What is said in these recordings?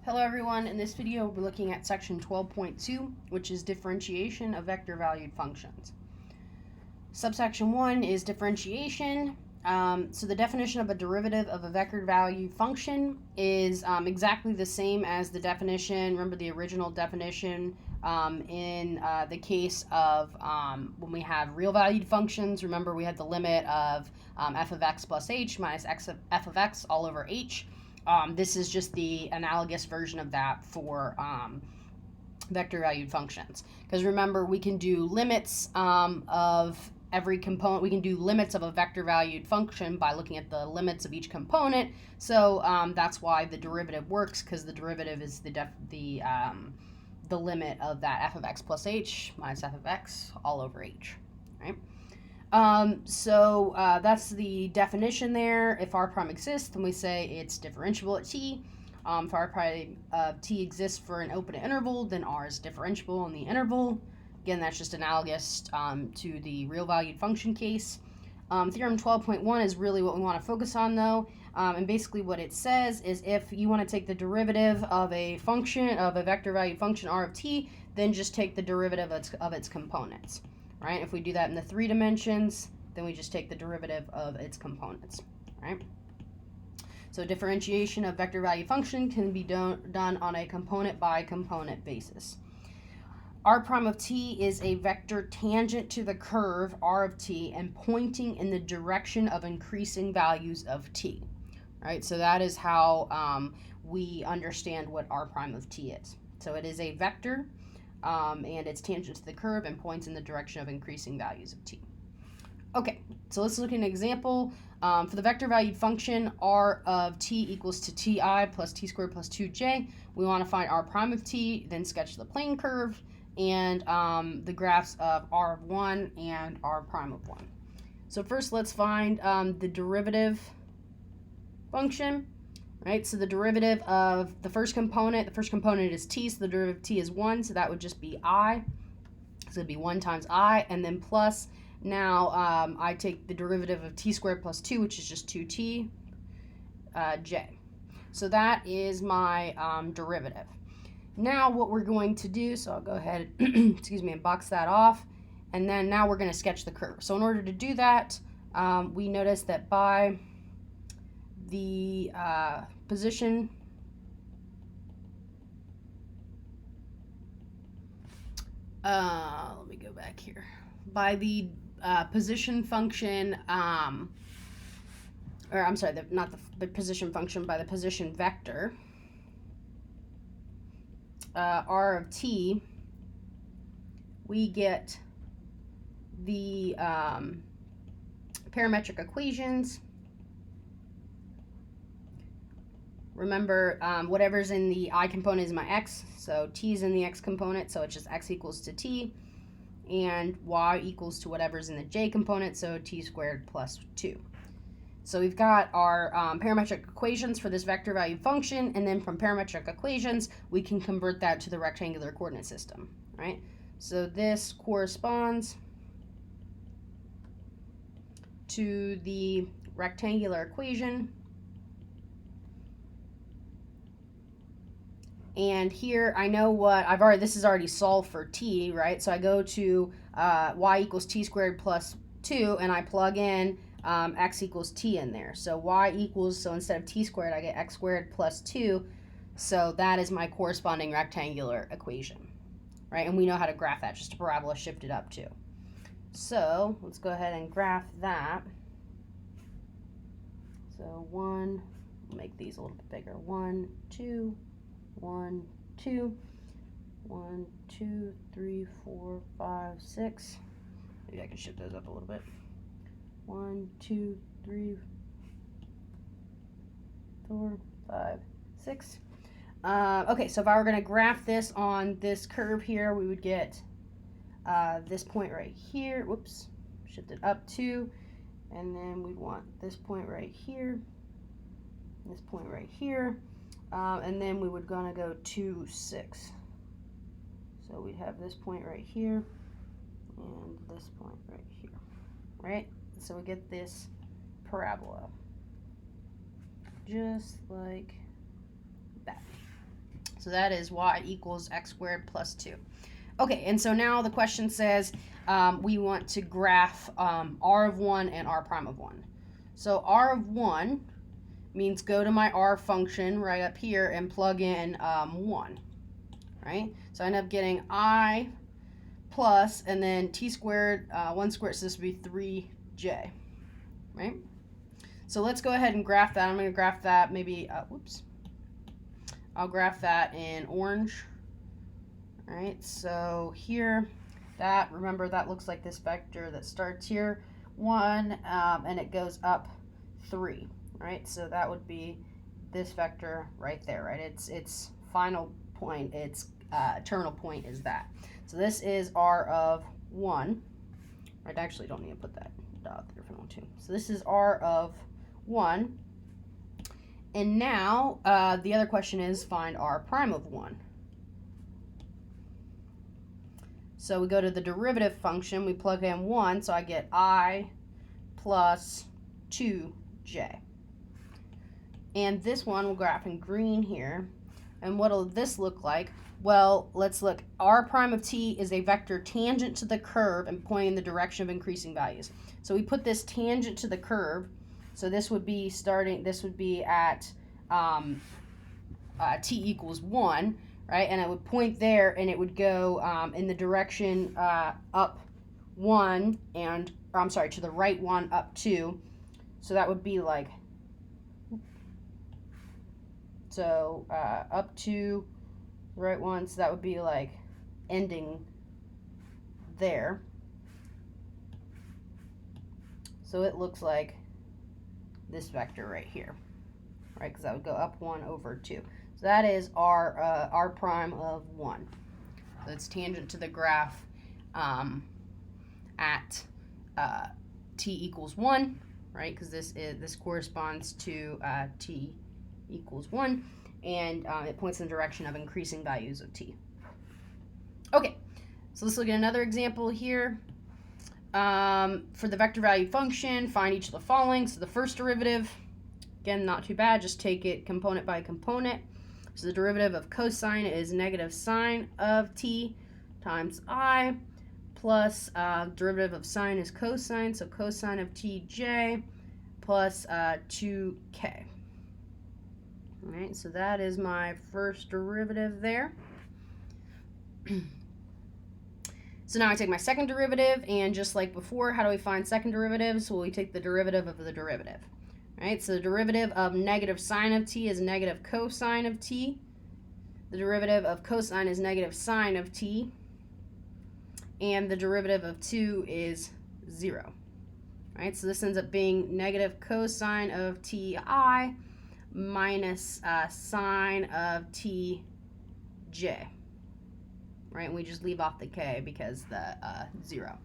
Hello everyone, in this video we're looking at section 12.2, which is differentiation of vector valued functions. Subsection 1 is differentiation. So the definition of a derivative of a vector valued function is exactly the same as the definition, remember the original definition in the case of when we have real valued functions. Remember we had the limit of f of x plus h minus f of x all over h. This is just the analogous version of that for vector valued functions. Because remember, we can do limits of every component. We can do limits of a vector valued function by looking at the limits of each component. So that's why the derivative works, because the derivative is the limit of that f of x plus h minus f of x all over h, right? So that's the definition there. If r prime exists, then we say it's differentiable at t. If r prime of t exists for an open interval, then r is differentiable in the interval. Again, that's just analogous to the real valued function case. Theorem 12.1 is really what we want to focus on, though. And basically what it says is if you want to take the derivative of a function, of a vector valued function r of t, then just take the derivative of its components. Right? If we do that in the 3 dimensions, then we just take the derivative of its components, right? So differentiation of vector value function can be done on a component by component basis. R prime of t is a vector tangent to the curve r of t and pointing in the direction of increasing values of t, right? So that is how we understand what r prime of t is. So it is a vector and it's tangent to the curve and points in the direction of increasing values of t. Okay, so let's look at an example. For the vector valued function r of t equals to ti plus t squared plus 2j, we want to find r prime of t, then sketch the plane curve and the graphs of r of 1 and r prime of 1. So first let's find the derivative function. Right, so the derivative of the first component is t, so the derivative of t is 1, so that would just be I. So it'd be 1 times I, and then plus, now I take the derivative of t squared plus 2, which is just 2t, j. So that is my derivative. Now what we're going to do, so I'll go ahead excuse me, and box that off, and then now we're going to sketch the curve. So in order to do that, we notice that by the position let me go back here. By the position function, or I'm sorry, not the position function, by the position vector, r of t, we get the parametric equations. Remember, whatever's in the I component is my x, so t is in the x component, so it's just x equals to t, and y equals to whatever's in the j component, so t squared plus 2. So we've got our parametric equations for this vector value function, and then from parametric equations, we can convert that to the rectangular coordinate system, right? So this corresponds to the rectangular equation. And here I know what this is already solved for t, right? So I go to y equals t squared plus 2, and I plug in x equals t in there. So y equals, so instead of t squared, I get x squared plus 2. So that is my corresponding rectangular equation, right? And we know how to graph that, just a parabola shifted up too. So let's go ahead and graph that. So we'll make these a little bit bigger. 1, 2, 1, 2, 1, 2, 3, 4, 5, 6. Maybe I can shift those up a little bit. 1, 2, 3, 4, 5, 6. Okay, so if I were going to graph this on this curve here, we would get this point right here. Whoops, shift it up 2. And then we'd want this point right here, this point right here. And then we would gonna go 2, 6. So we'd have this point right here and this point right here, right? So we get this parabola, just like that. So that is y equals x squared plus 2. Okay, and so now the question says we want to graph r of 1 and r prime of 1. So r of 1 means go to my r function right up here and plug in 1, right? So I end up getting I plus, and then t squared, 1 squared, so this would be 3j, right? So let's go ahead and graph that. I'm going to graph that maybe, I'll graph that in orange. All right, so here, remember that looks like this vector that starts here, 1, and it goes up 3, right? So that would be this vector right there, right? Its final point, its terminal point is that. So this is r of 1. Right, I actually don't need to put that dot there for 1, 2. So this is r of 1. And now the other question is find r prime of 1. So we go to the derivative function, we plug in 1, so I get I plus 2j. And this one we'll graph in green here. And what'll this look like? Well, let's look. R prime of t is a vector tangent to the curve and pointing in the direction of increasing values. So we put this tangent to the curve. So this would be at t equals 1. Right, and it would point there, and it would go in the direction up 1, and I'm sorry, to the right 1, up 2. So that would be like, so up 2, right 1. So that would be like ending there. So it looks like this vector right here, right? Because that would go up 1 over 2. So that is r prime of 1. So it's tangent to the graph at t equals 1, right? Because this corresponds to t equals 1, and it points in the direction of increasing values of t. Okay, so let's look at another example here. For the vector value function, find each of the following. So the first derivative, again, not too bad. Just take it component by component. So the derivative of cosine is negative sine of t times I, plus derivative of sine is cosine, so cosine of tj plus 2k. All right, so that is my first derivative there. So now I take my second derivative, and just like before, how do we find second derivatives? Well, we take the derivative of the derivative. Right, so the derivative of negative sine of t is negative cosine of t. The derivative of cosine is negative sine of t. And the derivative of 2 is 0. Right, so this ends up being negative cosine of ti minus sine of tj. Right, and we just leave off the k because the 0.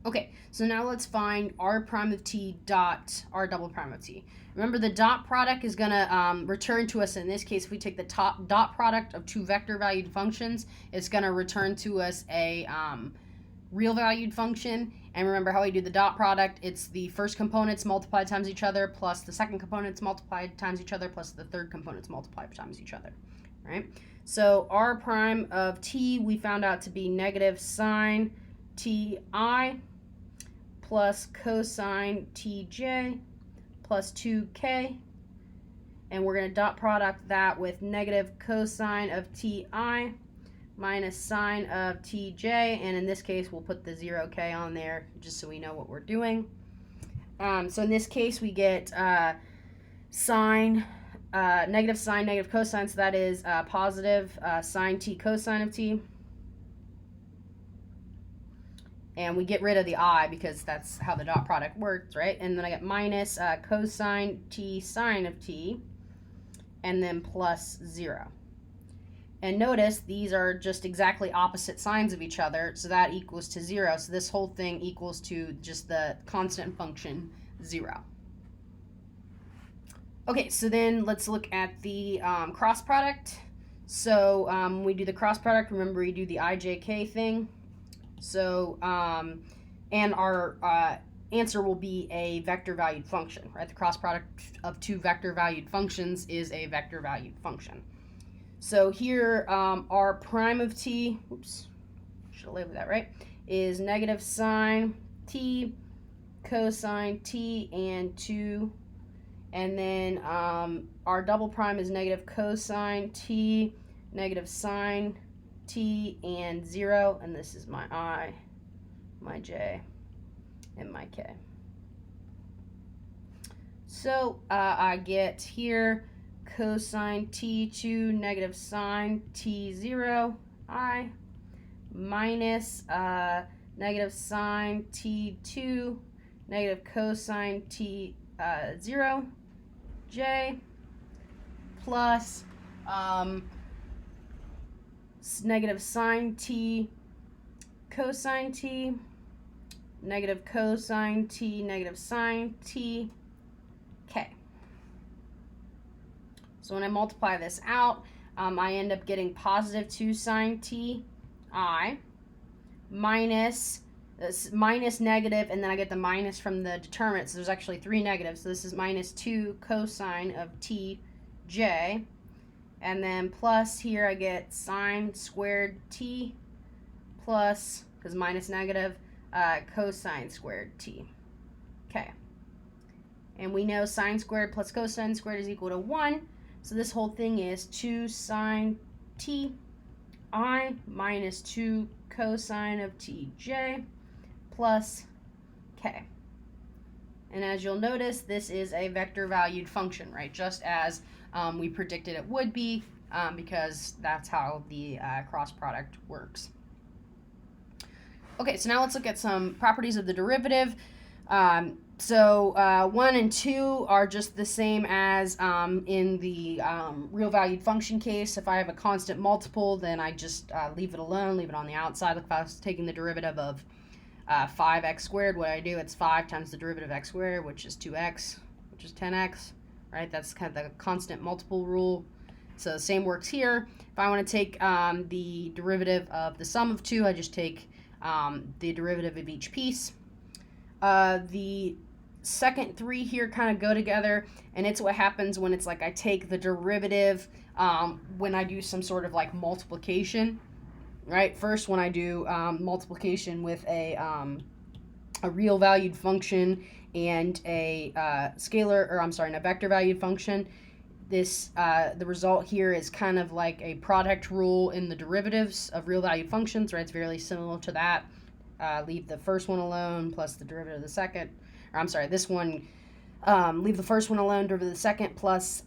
Okay, so now let's find r prime of t dot r double prime of t. Remember, the dot product is going to return to us, in this case, if we take the top dot product of two vector valued functions, it's going to return to us a real valued function. And remember how we do the dot product, it's the first components multiplied times each other plus the second components multiplied times each other plus the third components multiplied times each other. Right? So r prime of t we found out to be negative sine ti plus cosine tj plus 2k, and we're going to dot product that with negative cosine of ti minus sine of tj, and in this case we'll put the 0k on there just so we know what we're doing. So in this case we get negative sine, negative cosine, so that is positive sine t cosine of t. And we get rid of the I because that's how the dot product works, right? And then I get minus cosine t sine of t, and then plus 0. And notice these are just exactly opposite signs of each other, so that equals to 0. So this whole thing equals to just the constant function 0. Okay, so then let's look at the cross product. So when we do the cross product, remember we do the IJK thing. So and our answer will be a vector valued function, right? The cross product of two vector valued functions is a vector valued function. So here, r prime of t, oops, should have labeled that right, is negative sine t, cosine t, and 2. And then our double prime is negative cosine t, negative sine t, and 0. And this is my I, my j, and my k. So I get here cosine t2 negative sine t0 I minus negative sine t2 negative cosine t0 j plus negative sine t cosine t negative cosine t negative sine t k. So when I multiply this out, I end up getting positive 2 sine t I minus negative, and then I get the minus from the determinant, so there's actually 3 negatives. So this is minus 2 cosine of t j, and then plus here I get sine squared t plus, because minus negative, cosine squared t. Okay. And we know sine squared plus cosine squared is equal to 1. So this whole thing is 2 sine t I minus 2 cosine of tj plus k. And as you'll notice, this is a vector valued function, right? Just as we predicted it would be, because that's how the cross product works. Okay, so now let's look at some properties of the derivative. So 1 and 2 are just the same as in the real valued function case. If I have a constant multiple, then I just leave it alone, leave it on the outside. Like if I was taking the derivative of 5x squared, what I do, it's 5 times the derivative of x squared, which is 2x, which is 10x, right? That's kind of the constant multiple rule. So the same works here. If I want to take the derivative of the sum of 2, I just take the derivative of each piece. The second 3 here kind of go together, and it's what happens when it's like I take the derivative when I do some sort of like multiplication, right? First, when I do multiplication with a real valued function and a scalar, or I'm sorry, a vector valued function, this the result here is kind of like a product rule in the derivatives of real valued functions, right? It's very similar to that. Leave the first one alone plus the derivative of the second, or I'm sorry, this one, leave the first one alone, derivative of the second plus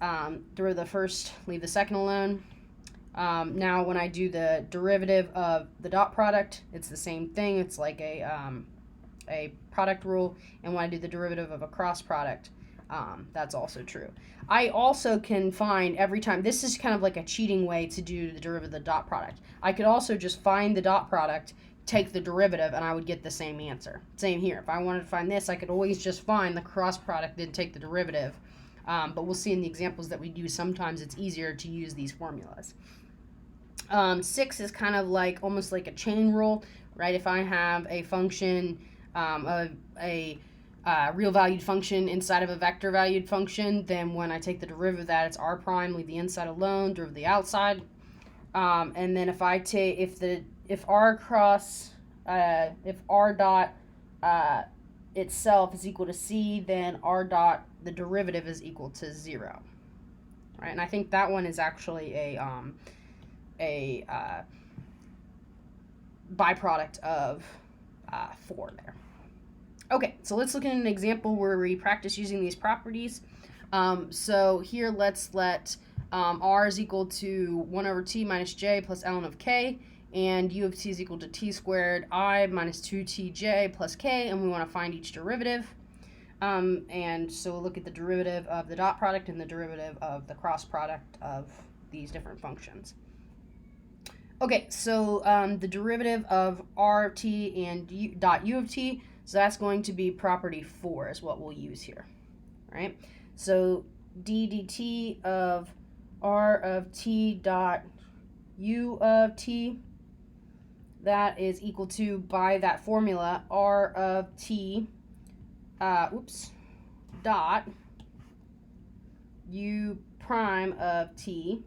derivative of the first, leave the second alone. Now when I do the derivative of the dot product, it's the same thing. It's like a product rule. And when I do the derivative of a cross product, that's also true. I also can find every time, this is kind of like a cheating way to do the derivative of the dot product. I could also just find the dot product, take the derivative, and I would get the same answer. Same here. If I wanted to find this, I could always just find the cross product, then take the derivative. But we'll see in the examples that we do, sometimes it's easier to use these formulas. 6 is kind of like almost like a chain rule, right? If I have a function, a real valued function inside of a vector valued function, then when I take the derivative of that, it's r prime, leave the inside alone, derivative of the outside. And then if I take, if r dot itself is equal to c, then r dot, the derivative, is equal to 0. Right? And I think that one is actually a byproduct of 4 there. Okay, so let's look at an example where we practice using these properties. So here let's let r is equal to 1 over t minus j plus ln of k, and u of t is equal to t squared I minus 2tj plus k, and we want to find each derivative. And so we'll look at the derivative of the dot product and the derivative of the cross product of these different functions. Okay, so the derivative of r of t and dot u of t, so that's going to be property 4 is what we'll use here, right? So d dt of r of t dot u of t, that is equal to, by that formula, r of t dot u prime of t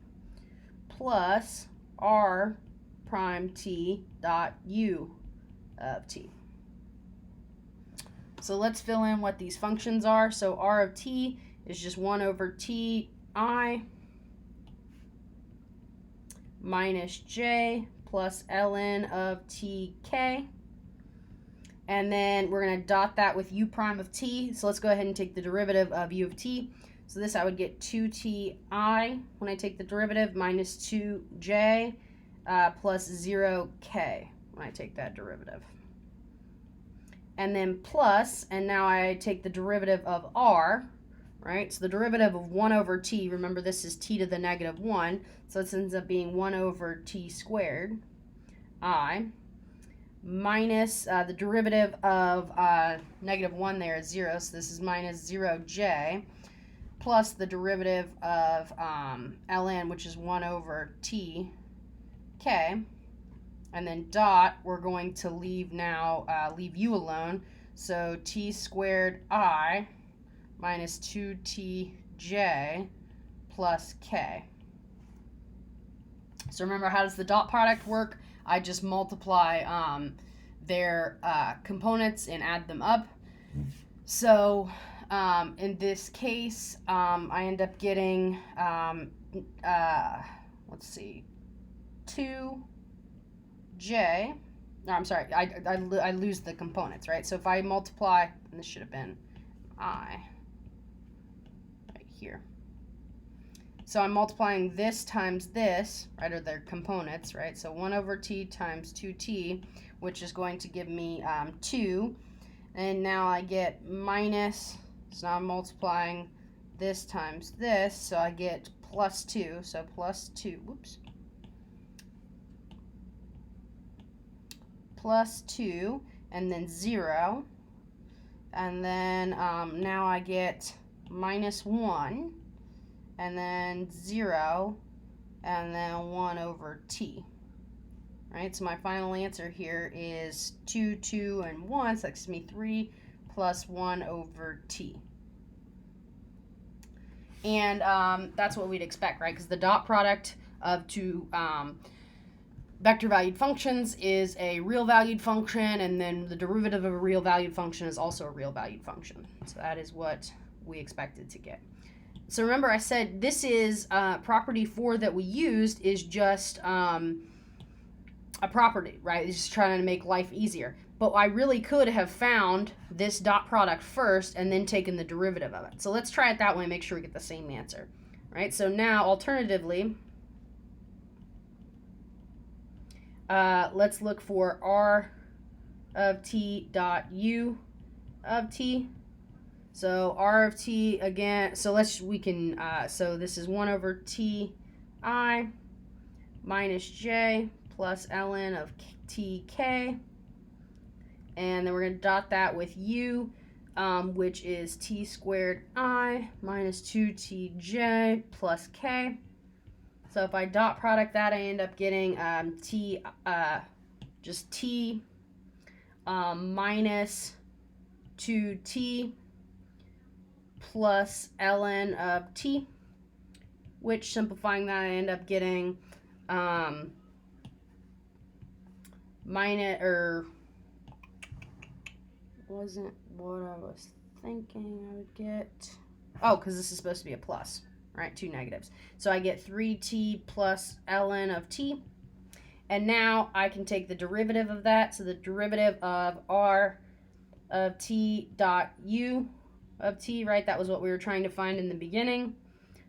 plus r prime t dot u of t. So let's fill in what these functions are. So r of t is just 1 over ti minus j plus ln of tk. And then we're going to dot that with u prime of t. So let's go ahead and take the derivative of u of t. So this I would get 2ti when I take the derivative minus 2j plus 0k when I take that derivative. And then plus, and now I take the derivative of r, right? So the derivative of 1 over t, remember this is t to the negative 1, so this ends up being 1 over t squared I minus the derivative of negative 1 there is 0, so this is minus 0j, plus the derivative of ln, which is 1 over t k, and then dot, we're going to leave now, leave u alone, so t squared I minus 2tj plus k. So remember, how does the dot product work? I just multiply their components and add them up. So in this case, I end up getting, let's see, 2j. No, I'm sorry, I lose the components, right? So if I multiply, and this should have been I right here. So I'm multiplying this times this, right, or their components, right? So 1 over t times 2t, which is going to give me 2. And now I get minus, so now I'm multiplying this times this, so I get plus 2. So plus 2, whoops. Plus 2, and then 0. And then now I get minus 1. And then 0, and then 1 over t. Right, so my final answer here is 2, 2, and 1, so that gives me 3 plus 1 over t. And that's what we'd expect, right? Because the dot product of two vector valued functions is a real valued function, and then the derivative of a real valued function is also a real valued function. So that is what we expected to get. So remember I said this is property 4 that we used is just a property, right? It's just trying to make life easier. But I really could have found this dot product first and then taken the derivative of it. So let's try it that way and make sure we get the same answer, right? So now alternatively, let's look for r of t dot u of t. So r of t again, so so this is 1 over ti minus j plus ln of tk, and then we're going to dot that with u, which is t squared I minus 2tj plus k. So if I dot product that, I end up getting just t minus 2t plus ln of t, which simplifying that I end up getting wasn't what I was thinking I would get. Oh, because this is supposed to be a plus, right? 2 negatives. So I get 3t plus ln of t. And now I can take the derivative of that. So the derivative of r of t dot u of t, right? That was what we were trying to find in the beginning.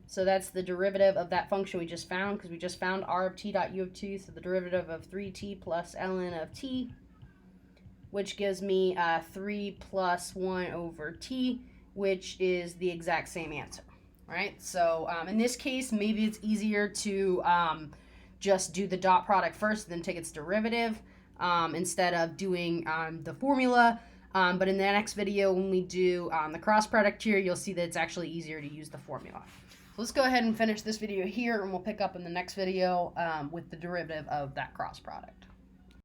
So that's the derivative of that function we just found, because we just found r of t dot u of t. So the derivative of 3t plus ln of t, which gives me 3 plus 1 over t, which is the exact same answer, right? So in this case, maybe it's easier to just do the dot product first, then take its derivative instead of doing the formula. But in the next video, when we do the cross product here, you'll see that it's actually easier to use the formula. So let's go ahead and finish this video here, and we'll pick up in the next video with the derivative of that cross product.